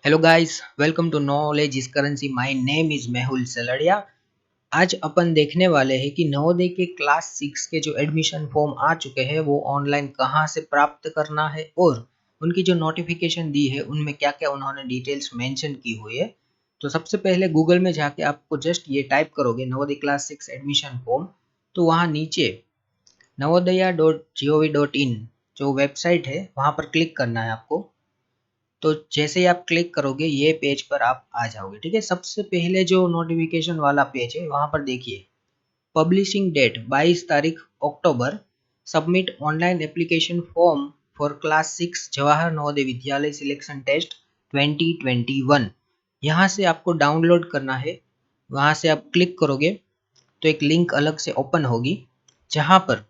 Hello guys, welcome to knowledge is currency. My name is Mehul Saladiya. आज अपन देखने वाले हैं कि नवोदय के क्लास 6 के जो एडमिशन फॉर्म आ चुके हैं वो ऑनलाइन कहां से प्राप्त करना है और उनकी जो नोटिफिकेशन दी है उनमें क्या क्या उन्होंने डिटेल्स मेंशन की हुई है। तो सबसे पहले गूगल में जाके आपको जस्ट ये टाइप करोगे नवोदय क्लास 6 एडमिशन फॉर्म, तो वहाँ नीचे navodaya.gov.in जो वेबसाइट है वहाँ पर क्लिक करना है आपको। तो जैसे ही आप क्लिक करोगे ये पेज पर आप आ जाओगे। ठीक है, सबसे पहले जो नोटिफिकेशन वाला पेज है वहां पर देखिए पब्लिशिंग डेट 22 तारीख October, submit online application form for class 6 Jawahar Navodaya Vidyalaya selection test 2021। यहाँ से आपको डाउनलोड करना है। वहां से आप क्लिक करोगे तो एक लिंक अलग से ओपन होगी जहां पर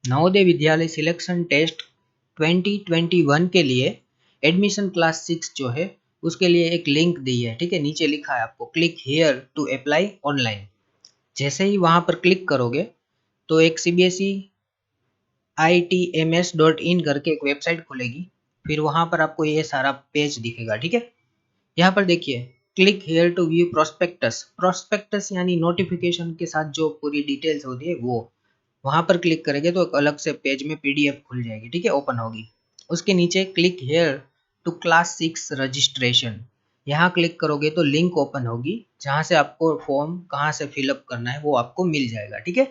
नवोदय विद्यालय सिलेक्शन टेस्ट 2021 के लिए एडमिशन क्लास 6 जो है उसके लिए एक लिंक दी है। ठीक है, नीचे लिखा है आपको click here to apply online. जैसे ही वहां पर क्लिक करोगे तो एक CBSE ITMS.in करके एक वेबसाइट खुलेगी। फिर वहां पर आपको ये सारा पेज दिखेगा। ठीक है, यहाँ पर देखिए click here to view prospectus. Prospectus यानी नोटिफिकेशन के साथ जो पूरी डिटेल्स होती है वो वहां पर क्लिक करेंगे तो एक अलग से पेज में PDF खुल जाएगी। ठीक है, ओपन होगी। उसके नीचे click here to class 6 registration, यहाँ क्लिक करोगे तो लिंक ओपन होगी जहां से आपको फॉर्म कहाँ से फिलअप करना है वो आपको मिल जाएगा। ठीक है,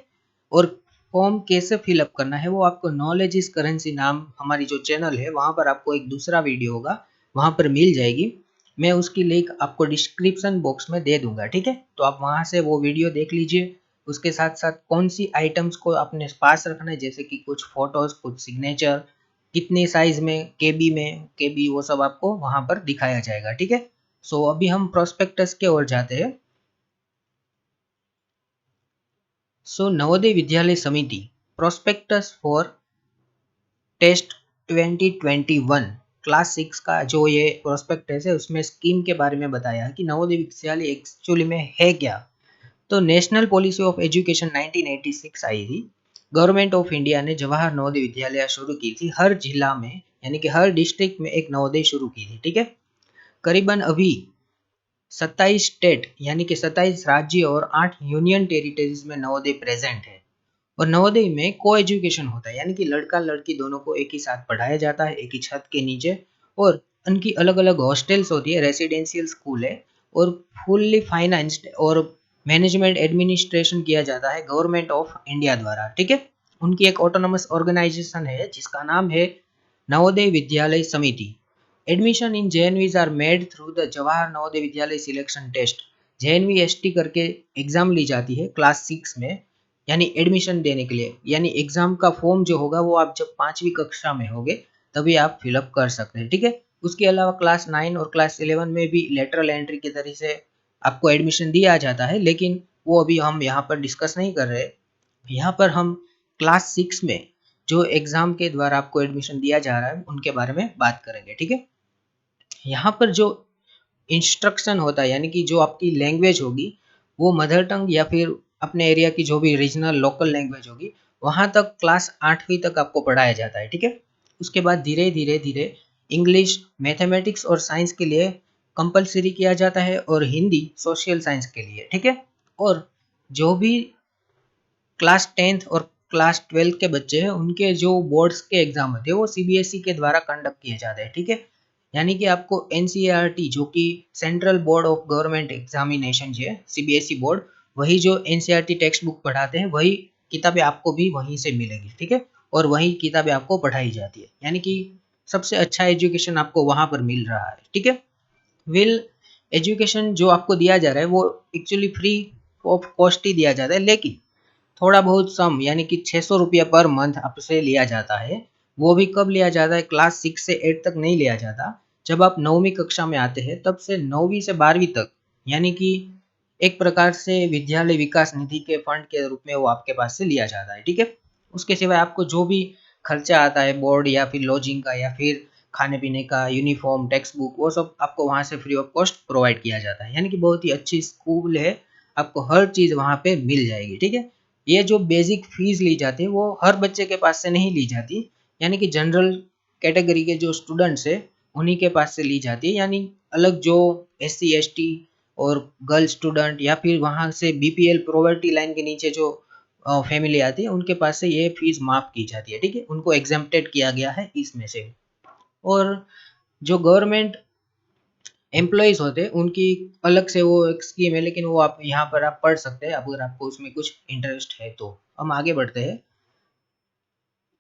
और फॉर्म कैसे फिलअप करना है वो आपको नॉलेज इज करेंसी नाम हमारी जो चैनल है वहां पर आपको एक दूसरा वीडियो होगा वहां पर मिल जाएगी। मैं उसकी लिंक आपको डिस्क्रिप्शन बॉक्स में दे दूंगा। ठीक है, तो आप वहां से वो वीडियो देख लीजिए। उसके साथ साथ कौन सी आइटम्स को अपने पास रखना है, जैसे कि कुछ फोटोज, कुछ सिग्नेचर, कितने साइज में, केबी वो सब आपको वहां पर दिखाया जाएगा। ठीक है, सो अभी हम प्रोस्पेक्टस के ओर जाते हैं। सो नवोदय विद्यालय समिति प्रोस्पेक्टस फॉर टेस्ट 2021 क्लास 6 का जो ये प्रोस्पेक्टस है उसमें स्कीम के बारे में बताया है कि नवोदय विद्यालय एक्चुअली में है क्या। तो नेशनल पॉलिसी ऑफ एजुकेशन 1986 आई थी। गवर्नमेंट ऑफ इंडिया ने जवाहर नवोदय विद्यालय शुरू की थी। हर जिला में यानी कि हर डिस्ट्रिक्ट में एक नवोदय शुरू की थी। ठीक है, करीबन अभी 27 स्टेट यानी कि 27 राज्य और 8 यूनियन टेरिटरीज में नवोदय प्रेजेंट है। और नवोदय में को एजुकेशन होता है यानी कि लड़का लड़की दोनों को एक ही साथ पढ़ाया जाता है एक ही छत के नीचे। और उनकी अलग अलग हॉस्टल्स होती है, रेसिडेंशियल स्कूल है और फुल्ली फाइनेंस्ड और मैनेजमेंट एडमिनिस्ट्रेशन किया जाता है गवर्नमेंट ऑफ इंडिया द्वारा। ठीक है, उनकी एक ऑटोनमस ऑर्गेनाइजेशन है जिसका नाम है Navodaya Vidyalaya Samiti. Admission in JNVs are made through the Jawahar Navodaya Vidyalaya selection test. JNV-ST करके एग्जाम ली जाती है क्लास 6 में, यानी एडमिशन देने के लिए। यानी एग्जाम का फॉर्म जो होगा वो आप जब 5वीं कक्षा में होगे तभी आप फिलअप कर सकते हैं। ठीक है, उसके अलावा क्लास 9 और क्लास 11 में भी लेटरल एंट्री के तरीके से आपको एडमिशन दिया जाता है, लेकिन वो अभी हम यहाँ पर डिस्कस नहीं कर रहे। यहाँ पर हम क्लास 6 में जो एग्जाम के द्वारा आपको एडमिशन दिया जा रहा है उनके बारे में बात करेंगे। ठीक है, यहाँ पर जो इंस्ट्रक्शन होता है यानी कि जो आपकी लैंग्वेज होगी वो मदर टंग या फिर अपने एरिया की जो भी रीजनल लोकल लैंग्वेज होगी वहां तक क्लास 8वीं तक आपको पढ़ाया जाता है। ठीक है, उसके बाद धीरे धीरे धीरे इंग्लिश, मैथमेटिक्स और साइंस के लिए कंपलसरी किया जाता है और हिंदी सोशल साइंस के लिए। ठीक है, और जो भी क्लास 10th और क्लास 12 के बच्चे हैं उनके जो बोर्ड्स के एग्जाम होते हैं वो CBSE के द्वारा कंडक्ट किए जाते हैं। ठीक है, यानी कि आपको NCERT जो कि central board of government examination है, CBSE बोर्ड, वही जो NCERT टेक्स्ट बुक पढ़ाते हैं वही किताबें आपको भी वहीं से मिलेगी। ठीक है, और वही किताबें आपको पढ़ाई जाती है, यानी कि सबसे अच्छा एजुकेशन आपको वहां पर मिल रहा है। ठीक है, विल एजुकेशन जो आपको दिया जा रहा है वो एक्चुअली फ्री ऑफ कॉस्ट ही दिया जाता है, लेकिन थोड़ा बहुत सम यानी कि 600 रुपया पर मंथ आपसे लिया जाता है। वो भी कब लिया जाता है, क्लास 6 से 8 तक नहीं लिया जाता। जब आप 9वीं कक्षा में आते हैं तब से 9वीं से 12वीं तक, यानी कि एक प्रकार से विद्यालय विकास निधि के फंड के रूप में वो आपके पास से लिया जाता है। ठीक है, उसके सिवाय आपको जो भी खर्चा आता है बोर्ड या फिर लॉजिंग का या फिर खाने पीने का, यूनिफॉर्म, टेक्स्ट बुक, वो सब आपको वहां से फ्री ऑफ कॉस्ट प्रोवाइड किया जाता है। यानी कि बहुत ही अच्छी स्कूल है, आपको हर चीज वहां पे मिल जाएगी। ठीक है, ये जो बेसिक फीस ली जाती है वो हर बच्चे के पास से नहीं ली जाती, यानी कि जनरल कैटेगरी के जो स्टूडेंट्स है उन्हीं के पास से ली जाती है, यानी अलग जो SC ST और गर्ल स्टूडेंट या फिर वहाँ से BPL पॉवर्टी लाइन के नीचे जो फैमिली आती है उनके पास से ये फीस माफ की जाती है, ठीक है, उनको एग्जेम्प्टेड किया गया है इसमें से। और जो गवर्नमेंट एम्प्लॉयज होते हैं उनकी अलग से वो एक स्कीम है, लेकिन वो आप यहाँ पर आप पढ़ सकते हैं अगर आपको उसमें कुछ इंटरेस्ट है तो। हम आगे बढ़ते हैं।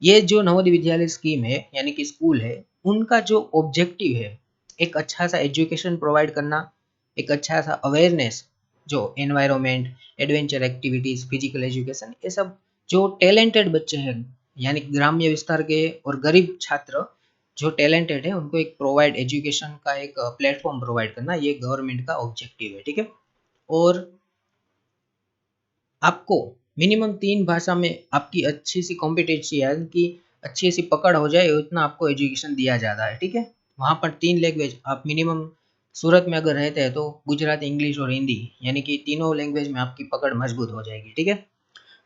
ये जो नवोदय विद्यालय स्कीम है यानी कि स्कूल है, उनका जो ऑब्जेक्टिव है एक अच्छा सा एजुकेशन प्रोवाइड करना, एक अच्छा सा अवेयरनेस, जो environment, adventure activities, physical education, ये सब जो टैलेंटेड बच्चे हैं यानी ग्राम्य विस्तार के और गरीब छात्र जो टैलेंटेड है उनको एक प्रोवाइड एजुकेशन का एक प्लेटफॉर्म प्रोवाइड करना, ये गवर्नमेंट का ऑब्जेक्टिव है, ठीक है। और आपको मिनिमम 3 भाषा में आपकी अच्छी सी कॉम्पिटेंसी यानी कि अच्छी सी पकड़ हो जाए उतना आपको एजुकेशन दिया जाता है, ठीक है। वहाँ पर 3 लैंग्वेज आप मिनिमम, सूरत में अगर रहते हैं तो गुजराती, इंग्लिश और हिंदी, यानी कि तीनों लैंग्वेज में आपकी पकड़ मजबूत हो जाएगी, ठीक है।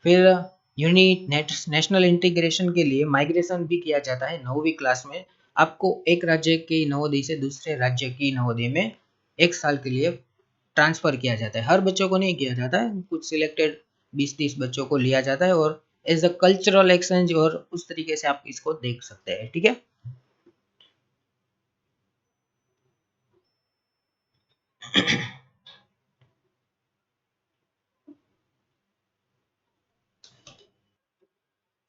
फिर यूनिट नेशनल इंटीग्रेशन के लिए माइग्रेशन भी किया जाता है 9वीं क्लास में। आपको एक राज्य की नवोदय से दूसरे राज्य की नवोदय में 1 साल के लिए ट्रांसफर किया जाता है। हर बच्चों को नहीं किया जाता है, कुछ सिलेक्टेड 20-30 बच्चों को लिया जाता है और एज अ कल्चरल एक्सचेंज, और उस तरीके से आप इसको देख सकते हैं, ठीक है।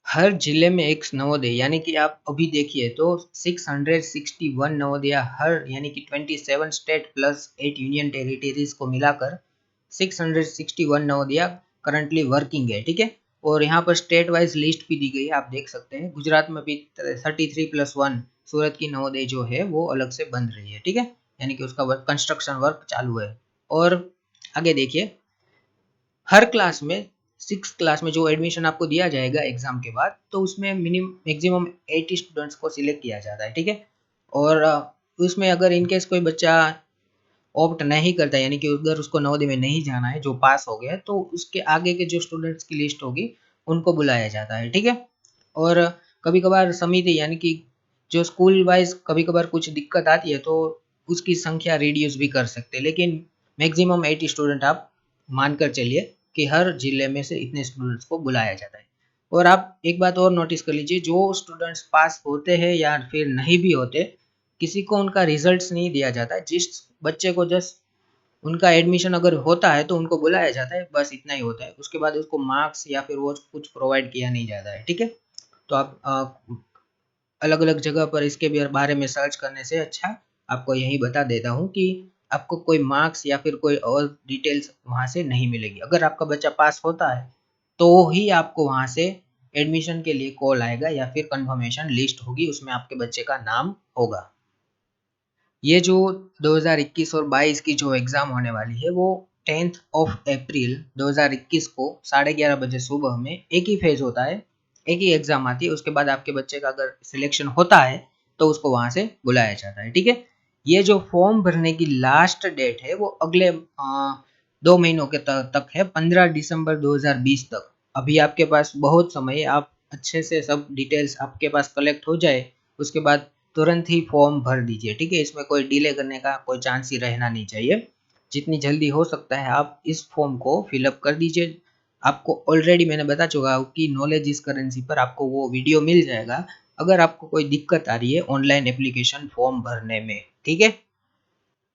हर जिले में एक नवोदय, यानी कि आप अभी देखिए तो 661 नवोदय हर, यानी कि 27 स्टेट प्लस 8 यूनियन टेरिटरीज को मिलाकर 661 नवोदय करंटली वर्किंग है, ठीक है। और यहाँ पर स्टेट वाइज लिस्ट भी दी गई है, आप देख सकते हैं। गुजरात में भी 33+1 सूरत की नवोदय जो है वो अलग से बन रही है, ठीक है, यानी कि उसका वर्क, कंस्ट्रक्शन वर्क चालू है। और आगे देखिए, हर क्लास में 6 क्लास में जो एडमिशन आपको दिया जाएगा एग्जाम के बाद, तो उसमें मिनिमम मैक्सिमम 80 स्टूडेंट्स को सिलेक्ट किया जाता है, ठीक है। और उसमें अगर इनकेस कोई बच्चा ऑप्ट नहीं करता, यानी कि अगर उसको नवोदय में नहीं जाना है, जो पास हो गया, तो उसके आगे के जो स्टूडेंट्स की लिस्ट होगी उनको बुलाया जाता है, ठीक है। और कभी कभार समिति, यानी कि जो स्कूल वाइज कभी कभार कुछ दिक्कत आती है तो उसकी संख्या रिड्यूस भी कर सकते हैं, लेकिन मैक्सिमम 80 स्टूडेंट आप मानकर चलिए कि हर जिले में से इतने स्टूडेंट्स को बुलाया जाता है। और आप एक बात और नोटिस कर लीजिए, जो स्टूडेंट्स पास होते हैं या फिर नहीं भी होते, किसी को उनका रिजल्ट्स नहीं दिया जाता है। जिस बच्चे को जस्ट उनका एडमिशन अगर होता है तो उनको बुलाया जाता है, बस इतना ही होता है। उसके बाद उसको मार्क्स या फिर वो कुछ प्रोवाइड किया नहीं जाता है, ठीक है। तो आप अलग अलग जगह पर इसके बारे में सर्च करने से अच्छा आपको यही बता देता हूँ कि आपको कोई मार्क्स या फिर कोई और डिटेल्स वहाँ से नहीं मिलेगी। अगर आपका बच्चा पास होता है तो ही आपको वहाँ से एडमिशन के लिए कॉल आएगा या फिर कंफर्मेशन लिस्ट होगी, उसमें आपके बच्चे का नाम होगा। ये जो 2021 और 22 की जो एग्ज़ाम होने वाली है वो 10th ऑफ अप्रैल 2021 को 11:30 बजे सुबह में एक ही फेज होता है, एक ही एग्ज़ाम आती है। उसके बाद आपके बच्चे का अगर सिलेक्शन होता है तो उसको वहाँ से बुलाया जाता है, ठीक है। ये जो फॉर्म भरने की लास्ट डेट है वो अगले 2 महीनों के तक है, 15 दिसंबर 2020 तक। अभी आपके पास बहुत समय है, आप अच्छे से सब डिटेल्स आपके पास कलेक्ट हो जाए, उसके बाद तुरंत ही फॉर्म भर दीजिए, ठीक है। इसमें कोई डिले करने का कोई चांस ही रहना नहीं चाहिए। जितनी जल्दी हो सकता है आप इस फॉर्म को फिलअप कर दीजिए। आपको ऑलरेडी मैंने बता चुका हूँ कि नॉलेज इस करेंसी पर आपको वो वीडियो मिल जाएगा अगर आपको कोई दिक्कत आ रही है ऑनलाइन एप्लीकेशन फॉर्म भरने में, ठीक है।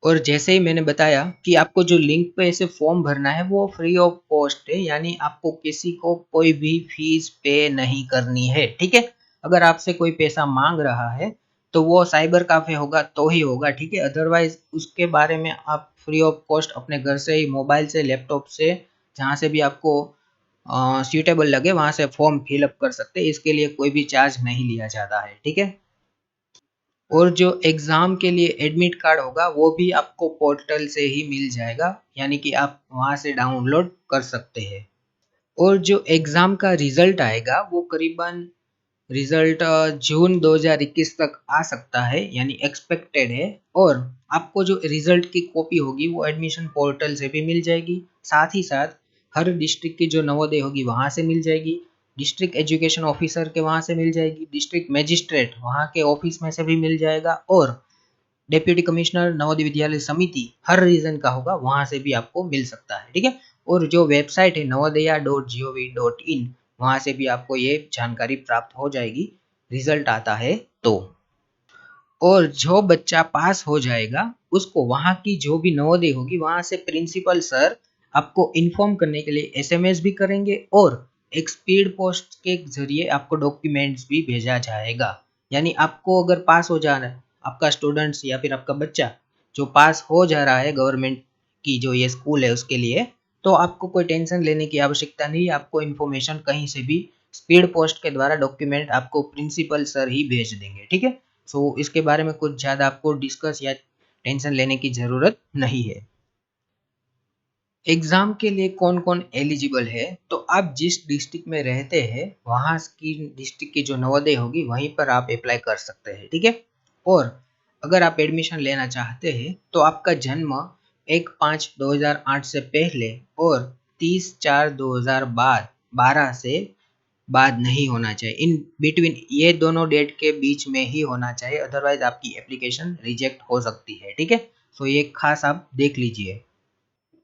और जैसे ही मैंने बताया कि आपको जो लिंक पे ऐसे फॉर्म भरना है वो फ्री ऑफ कॉस्ट है, यानी आपको किसी को कोई भी फीस पे नहीं करनी है, ठीक है। अगर आपसे कोई पैसा मांग रहा है तो वो साइबर काफे होगा तो ही होगा, ठीक है। अदरवाइज उसके बारे में आप फ्री ऑफ कॉस्ट अपने घर से ही, मोबाइल से, लैपटॉप से, जहाँ से भी आपको सूटेबल लगे वहां से फॉर्म फिलअप कर सकते हैं। इसके लिए कोई भी चार्ज नहीं लिया जाता है, ठीक है। और जो एग्ज़ाम के लिए एडमिट कार्ड होगा वो भी आपको पोर्टल से ही मिल जाएगा, यानी कि आप वहाँ से डाउनलोड कर सकते हैं। और जो एग्ज़ाम का रिज़ल्ट आएगा वो करीबन रिज़ल्ट जून 2021 तक आ सकता है, यानी एक्सपेक्टेड है। और आपको जो रिज़ल्ट की कॉपी होगी वो एडमिशन पोर्टल से भी मिल जाएगी, साथ ही साथ हर डिस्ट्रिक्ट की जो नवोदय होगी वहाँ से मिल जाएगी, डिस्ट्रिक्ट एजुकेशन ऑफिसर के वहाँ से मिल जाएगी, डिस्ट्रिक्ट मजिस्ट्रेट वहाँ के ऑफिस में से भी मिल जाएगा, और डेप्यूटी कमिश्नर नवोदय विद्यालय समिति हर रीजन का होगा, वहां से भी आपको मिल सकता है। ठीक है, और जो वेबसाइट है navodaya.gov.in, वहां से भी आपको ये जानकारी प्राप्त हो जाएगी रिजल्ट आता है तो। और जो बच्चा पास हो जाएगा उसको वहां की जो भी नवोदय होगी वहां से प्रिंसिपल सर आपको इन्फॉर्म करने के लिए एसएमएस भी करेंगे और एक स्पीड पोस्ट के जरिए आपको डॉक्यूमेंट्स भी भेजा जाएगा। यानी आपको अगर पास हो जा रहा है आपका स्टूडेंट्स या फिर आपका बच्चा जो पास हो जा रहा है गवर्नमेंट की जो ये स्कूल है उसके लिए, तो आपको कोई टेंशन लेने की आवश्यकता नहीं। आपको इन्फॉर्मेशन कहीं से भी स्पीड पोस्ट के द्वारा डॉक्यूमेंट आपको प्रिंसिपल सर ही भेज देंगे। ठीक है, सो इसके बारे में कुछ ज़्यादा आपको डिस्कस या टेंशन लेने की ज़रूरत नहीं है। एग्ज़ाम के लिए कौन कौन एलिजिबल है, तो आप जिस डिस्ट्रिक्ट में रहते हैं वहाँ की डिस्ट्रिक्ट की जो नवोदय होगी वहीं पर आप अप्लाई कर सकते हैं। ठीक है, और अगर आप एडमिशन लेना चाहते हैं तो आपका जन्म 1/5/2008 से पहले और 30/4/2012 से बाद नहीं होना चाहिए। इन बिटवीन ये दोनों डेट के बीच में ही होना चाहिए, अदरवाइज आपकी एप्लीकेशन रिजेक्ट हो सकती है। ठीक है, सो ये खास आप देख लीजिए।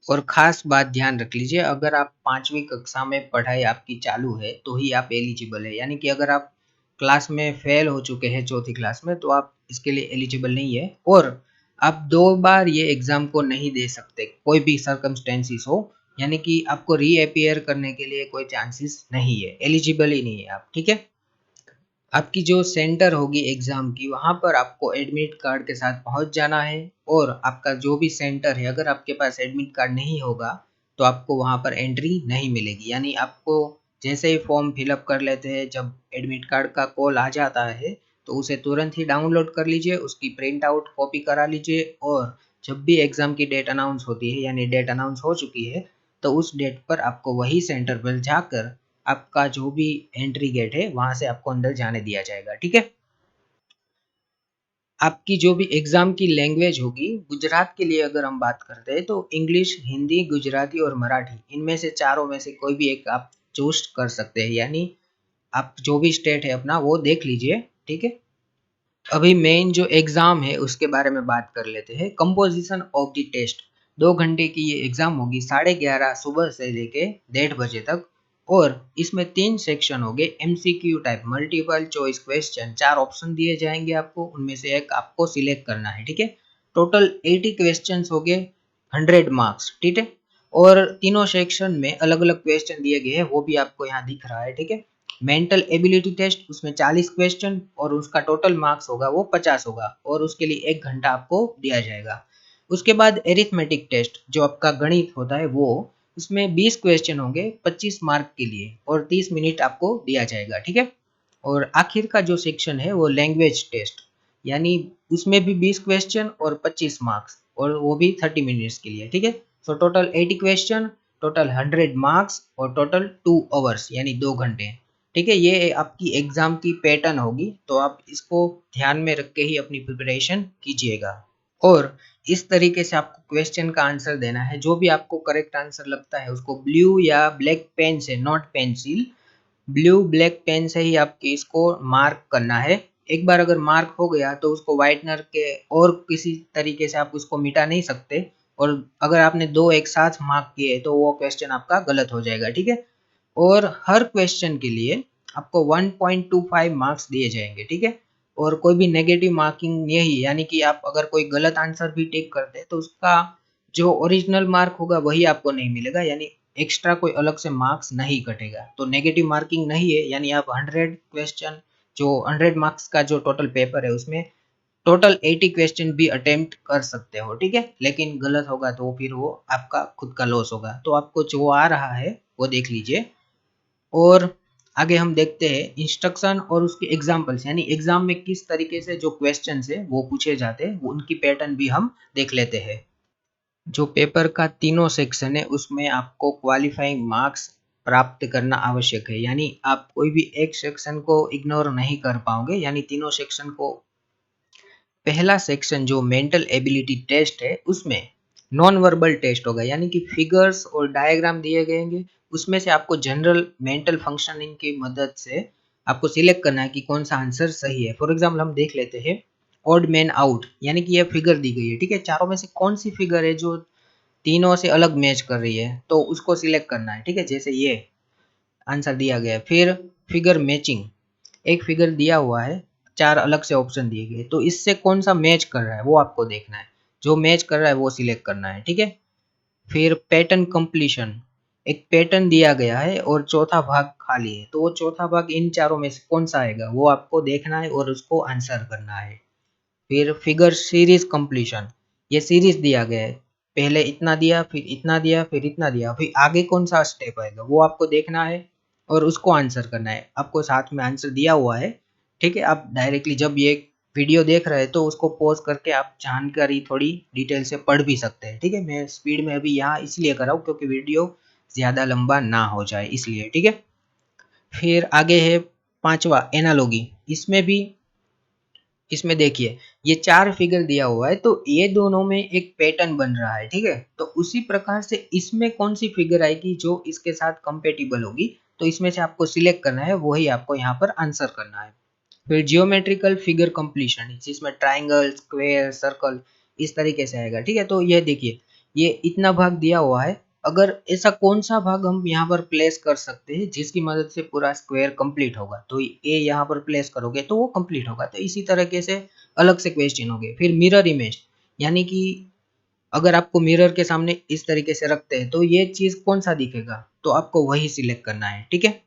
और खास बात ध्यान रख लीजिए, अगर आप 5वीं कक्षा में पढ़ाई आपकी चालू है तो ही आप एलिजिबल है। यानी कि अगर आप क्लास में फेल हो चुके हैं 4थी क्लास में तो आप इसके लिए एलिजिबल नहीं है। और आप 2 बार ये एग्ज़ाम को नहीं दे सकते, कोई भी सर्कमस्टेंसेस हो। यानी कि आपको रीअपीयर करने के लिए कोई चांसेस नहीं है, एलिजिबल ही नहीं है आप। ठीक है, आपकी जो सेंटर होगी एग्ज़ाम की वहाँ पर आपको एडमिट कार्ड के साथ पहुँच जाना है। और आपका जो भी सेंटर है अगर आपके पास एडमिट कार्ड नहीं होगा तो आपको वहाँ पर एंट्री नहीं मिलेगी। यानी आपको जैसे ही फॉर्म फिलअप कर लेते हैं, जब एडमिट कार्ड का कॉल आ जाता है तो उसे तुरंत ही डाउनलोड कर लीजिए, उसकी प्रिंट आउट कॉपी करा लीजिए। और जब भी एग्ज़ाम की डेट अनाउंस होती है यानी डेट अनाउंस हो चुकी है तो उस डेट पर आपको वही सेंटर पर जाकर आपका जो भी एंट्री गेट है वहां से आपको अंदर जाने दिया जाएगा। ठीक है, आपकी जो भी एग्जाम की लैंग्वेज होगी, गुजरात के लिए अगर हम बात करते हैं तो इंग्लिश, हिंदी, गुजराती और मराठी, इनमें से चारों में से कोई भी एक आप चूज कर सकते हैं। यानी आप जो भी स्टेट है अपना वो देख लीजिए। ठीक है, अभी मेन जो एग्जाम है उसके बारे में बात कर लेते हैं। कंपोजिशन ऑफ द टेस्ट, 2 घंटे की ये एग्जाम होगी, 11:30 सुबह से लेके 1:30 बजे तक। और इसमें 3 सेक्शन होंगे, MCQ type, multiple choice question, 4 option दिए जाएंगे आपको, उनमें से एक आपको सिलेक्ट करना है। ठीक है, टोटल 80 क्वेश्चन हो गए, 100 मार्क्स। ठीक है, और तीनों सेक्शन में अलग अलग क्वेश्चन दिए गए हैं, वो भी आपको यहाँ दिख रहा है। ठीक है, मेंटल एबिलिटी टेस्ट, उसमें 40 क्वेश्चन और उसका टोटल मार्क्स होगा वो 50 होगा और उसके लिए 1 घंटा आपको दिया जाएगा। उसके बाद एरिथमेटिक टेस्ट जो आपका गणित होता है वो, उसमें 20 क्वेश्चन होंगे 25 मार्क के लिए और 30 मिनट आपको दिया जाएगा। ठीक है, और आखिर का जो सेक्शन है वो लैंग्वेज टेस्ट, यानी उसमें भी 20 क्वेश्चन और 25 मार्क्स और वो भी 30 मिनट्स के लिए। ठीक है, so total 80 question, total 100 marks और टोटल 2 आवर्स यानी 2 घंटे। ठीक है, ये आपकी एग्जाम की पैटर्न होगी, तो आप इसको ध्यान में रख के ही अपनी प्रिपरेशन कीजिएगा। और इस तरीके से आपको क्वेश्चन का आंसर देना है, जो भी आपको करेक्ट आंसर लगता है उसको ब्लू या ब्लैक पेन से, not pencil, blue black pen से ही आपकी इसको मार्क करना है। एक बार अगर मार्क हो गया तो उसको वाइटनर के और किसी तरीके से आप उसको मिटा नहीं सकते। और अगर आपने दो एक साथ मार्क किए तो वो क्वेश्चन आपका गलत हो जाएगा। ठीक है, और हर क्वेश्चन के लिए आपको 1.25 मार्क्स दिए जाएंगे। ठीक है, और कोई भी नेगेटिव मार्किंग नहीं, यानी कि आप अगर कोई गलत आंसर भी टिक करते हैं तो उसका जो ओरिजिनल मार्क होगा वही आपको नहीं मिलेगा, यानी एक्स्ट्रा कोई अलग से मार्क्स नहीं कटेगा। तो नेगेटिव मार्किंग नहीं है, यानी आप 100 क्वेश्चन, जो 100 मार्क्स का जो टोटल पेपर है उसमें टोटल 80 क्वेश्चन भी अटेम्प्ट कर सकते हो। ठीक है, लेकिन गलत होगा तो फिर वो आपका खुद का लॉस होगा। तो आपको जो आ रहा है वो देख लीजिए। और आगे हम देखते हैं इंस्ट्रक्शन और उसके एग्जाम्पल्स, यानी एग्जाम में किस तरीके से जो क्वेश्चन है वो पूछे जाते हैं, उनकी पैटर्न भी हम देख लेते हैं। जो पेपर का तीनों सेक्शन है उसमें आपको क्वालिफाइंग मार्क्स प्राप्त करना आवश्यक है। यानी आप कोई भी एक सेक्शन को इग्नोर नहीं कर पाओगे, यानी तीनों सेक्शन को। पहला सेक्शन जो मेंटल एबिलिटी टेस्ट है उसमें नॉन वर्बल टेस्ट होगा, यानी कि फिगर्स और डायग्राम दिए गएंगे, उसमें से आपको जनरल मेंटल फंक्शनिंग की मदद से आपको सिलेक्ट करना है कि कौन सा आंसर सही है। फॉर एग्जाम्पल हम देख लेते हैं, ऑड मैन आउट, यानी कि ये फिगर दी गई है, ठीक है। चारों में से कौन सी फिगर है जो तीनों से अलग मैच कर रही है, तो उसको सिलेक्ट करना है, ठीक है। जैसे ये आंसर दिया गया है। फिर फिगर मैचिंग, एक फिगर दिया हुआ है, चार अलग से ऑप्शन दिए गए, तो इससे कौन सा मैच कर रहा है वो आपको देखना है, जो मैच कर रहा है वो सिलेक्ट करना है, ठीक है। फिर पैटर्न कंप्लीशन, एक पैटर्न दिया गया है और चौथा भाग खाली है, तो वो चौथा भाग इन चारों में से कौन सा आएगा वो आपको देखना है और उसको आंसर करना है। फिर फिगर सीरीज कंप्लीशन, ये सीरीज दिया गया है, पहले इतना दिया, फिर इतना दिया, फिर इतना दिया, फिर आगे कौन सा स्टेप आएगा वो आपको देखना है और उसको आंसर करना है। आपको साथ में आंसर दिया हुआ है, ठीक है। आप डायरेक्टली जब ये वीडियो देख रहे हैं तो उसको पॉज करके आप जानकारी थोड़ी डिटेल से पढ़ भी सकते हैं, ठीक है। मैं स्पीड में अभी यहाँ इसलिए कर रहा हूँ क्योंकि वीडियो ज़्यादा लंबा ना हो जाए इसलिए, ठीक है। फिर आगे है पांचवा एनालॉगी, इसमें भी, इसमें देखिए ये चार फिगर दिया हुआ है, तो ये दोनों में एक पैटर्न बन रहा है, ठीक है। तो उसी प्रकार से इसमें कौन सी फिगर आएगी जो इसके साथ कंपेटिबल होगी, तो इसमें से आपको सिलेक्ट करना है, वही आपको यहाँ पर आंसर करना है। फिर जियोमेट्रिकल फिगर कंप्लीशन, जिसमें ट्राइंगल, स्क्वायर, सर्कल इस तरीके से आएगा, ठीक है। तो ये देखिए ये इतना भाग दिया हुआ है, अगर ऐसा कौन सा भाग हम यहाँ पर प्लेस कर सकते हैं जिसकी मदद से पूरा स्क्वायर कंप्लीट होगा, तो ये यहाँ पर प्लेस करोगे तो वो कंप्लीट होगा। तो इसी तरीके से अलग से क्वेश्चन हो गए। फिर मिरर इमेज, यानी कि अगर आपको मिरर के सामने इस तरीके से रखते हैं तो ये चीज कौन सा दिखेगा, तो आपको वही सिलेक्ट करना है, ठीक है।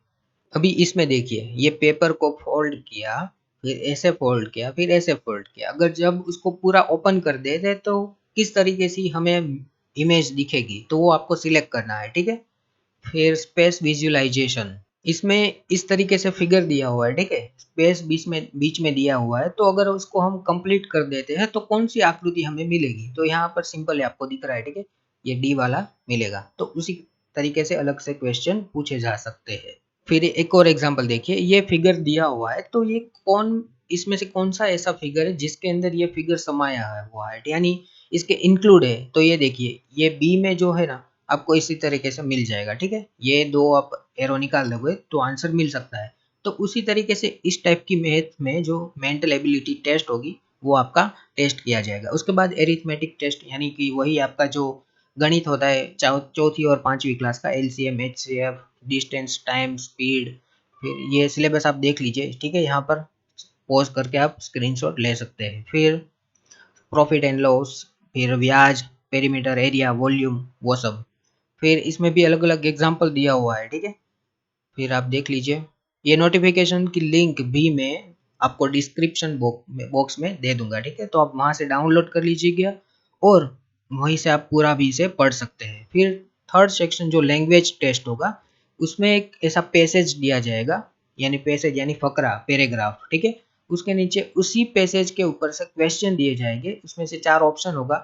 अभी इसमें देखिए ये पेपर को फोल्ड किया, फिर ऐसे फोल्ड किया, फिर ऐसे फोल्ड किया, अगर जब उसको पूरा ओपन कर देते तो किस तरीके से हमें इमेज दिखेगी, तो वो आपको सिलेक्ट करना है, ठीक है। फिर स्पेस विजुअलाइजेशन, इसमें इस तरीके से फिगर दिया हुआ है, ठीक है। स्पेस बीच में दिया हुआ है, तो अगर उसको हम कंप्लीट कर देते हैं तो कौन सी आकृति हमें मिलेगी, तो यहाँ पर सिंपल है आपको दिख रहा है, ठीक है। ये डी वाला मिलेगा, तो उसी तरीके से अलग से क्वेश्चन पूछे जा सकते हैं। फिर एक और एग्जांपल देखिए, ये फिगर दिया हुआ है, तो ये कौन, इसमें से कौन सा ऐसा फिगर है जिसके अंदर ये फिगर समाया है हुआ है, यानी इसके इंक्लूड है। तो ये देखिए ये बी में जो है ना आपको इसी तरीके से मिल जाएगा, ठीक है। ये दो आप एरो निकाल दोगे तो आंसर मिल सकता है। तो उसी तरीके से इस टाइप की मैथ में जो मेंटल एबिलिटी टेस्ट होगी वो आपका टेस्ट किया जाएगा। उसके बाद एरिथमेटिक टेस्ट, यानी कि वही आपका जो गणित होता है चौथी और पांचवी क्लास का, LCM, HCF, distance, time, speed. फिर ये सिलेबस आप देख लीजिए, ठीक है। यहाँ पर पॉज करके आप स्क्रीनशॉट ले सकते हैं। फिर प्रॉफिट एंड लॉस, फिर ब्याज, पेरीमीटर, एरिया, वॉल्यूम, वो सब। फिर इसमें भी अलग अलग एग्जाम्पल दिया हुआ है, ठीक है। फिर आप देख लीजिए, ये नोटिफिकेशन की लिंक भी मैं आपको डिस्क्रिप्शन बॉक्स में दे दूंगा, ठीक है। तो आप वहां से डाउनलोड कर लीजिएगा और वहीं से आप पूरा भी इसे पढ़ सकते हैं। फिर थर्ड सेक्शन जो लैंग्वेज टेस्ट होगा, उसमें एक ऐसा पैसेज दिया जाएगा, यानी पैसेज यानी फकरा, पैराग्राफ, ठीक है। उसके नीचे उसी पैसेज के ऊपर से क्वेश्चन दिए जाएंगे, उसमें से चार ऑप्शन होगा,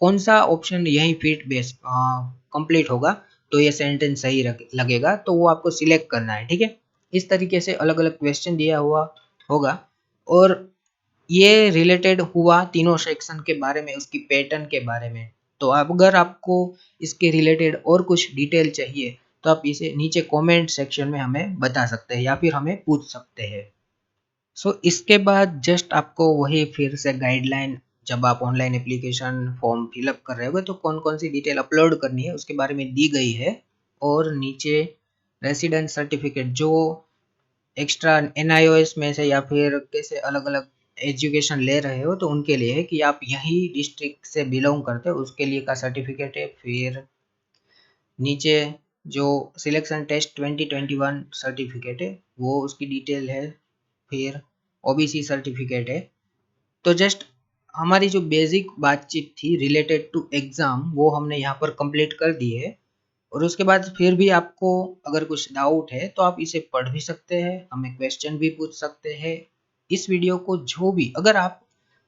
कौन सा ऑप्शन यही फिट बेस कंप्लीट होगा तो ये सेंटेंस सही लगेगा, तो वो आपको सिलेक्ट करना है, ठीक है। इस तरीके से अलग अलग क्वेश्चन दिया हुआ होगा और ये रिलेटेड हुआ तीनों सेक्शन के बारे में, उसकी पैटर्न के बारे में। तो अगर आपको इसके रिलेटेड और कुछ डिटेल चाहिए तो आप इसे नीचे कमेंट सेक्शन में हमें बता सकते हैं या फिर हमें पूछ सकते हैं। इसके बाद जस्ट आपको वही फिर से गाइडलाइन, जब आप ऑनलाइन एप्लीकेशन फॉर्म फिलअप कर रहे होगे तो कौन कौन सी डिटेल अपलोड करनी है उसके बारे में दी गई है। और नीचे रेसिडेंट सर्टिफिकेट, जो एक्स्ट्रा एनआईओएस में से या फिर कैसे अलग अलग एजुकेशन ले रहे हो तो उनके लिए है कि आप यही डिस्ट्रिक्ट से बिलोंग करते हो उसके लिए का सर्टिफिकेट है। फिर नीचे जो सिलेक्शन टेस्ट 2021 सर्टिफिकेट है वो उसकी डिटेल है। फिर ओबीसी सर्टिफिकेट है। तो जस्ट हमारी जो बेसिक बातचीत थी रिलेटेड टू एग्ज़ाम वो हमने यहाँ पर कंप्लीट कर दी है। और उसके बाद फिर भी आपको अगर कुछ डाउट है तो आप इसे पढ़ भी सकते हैं, हमें क्वेश्चन भी पूछ सकते हैं। इस वीडियो को जो भी, अगर आप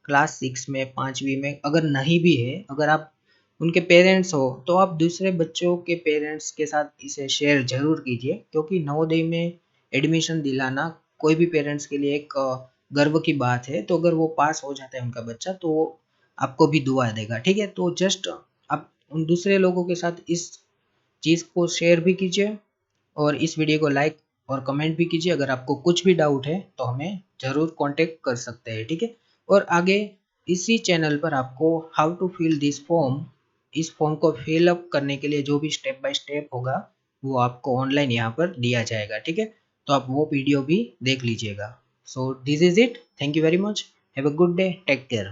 क्लास 6 में, 5वीं में अगर नहीं भी है, अगर आप उनके पेरेंट्स हो तो आप दूसरे बच्चों के पेरेंट्स के साथ इसे शेयर जरूर कीजिए, क्योंकि नवोदय में एडमिशन दिलाना कोई भी पेरेंट्स के लिए एक गर्व की बात है। तो अगर वो पास हो जाता है उनका बच्चा तो वो आपको भी दुआ देगा, ठीक है। तो जस्ट आप उन दूसरे लोगों के साथ इस चीज़ को शेयर भी कीजिए और इस वीडियो को लाइक और कमेंट भी कीजिए। अगर आपको कुछ भी डाउट है तो हमें ज़रूर कांटेक्ट कर सकते हैं, ठीक है। और आगे इसी चैनल पर आपको how to fill this form, इस फॉर्म को फिल अप करने के लिए जो भी स्टेप बाय स्टेप होगा वो आपको ऑनलाइन यहाँ पर दिया जाएगा, ठीक है। तो आप वो वीडियो भी देख लीजिएगा। So this is it, thank you very much, have a good day, take care.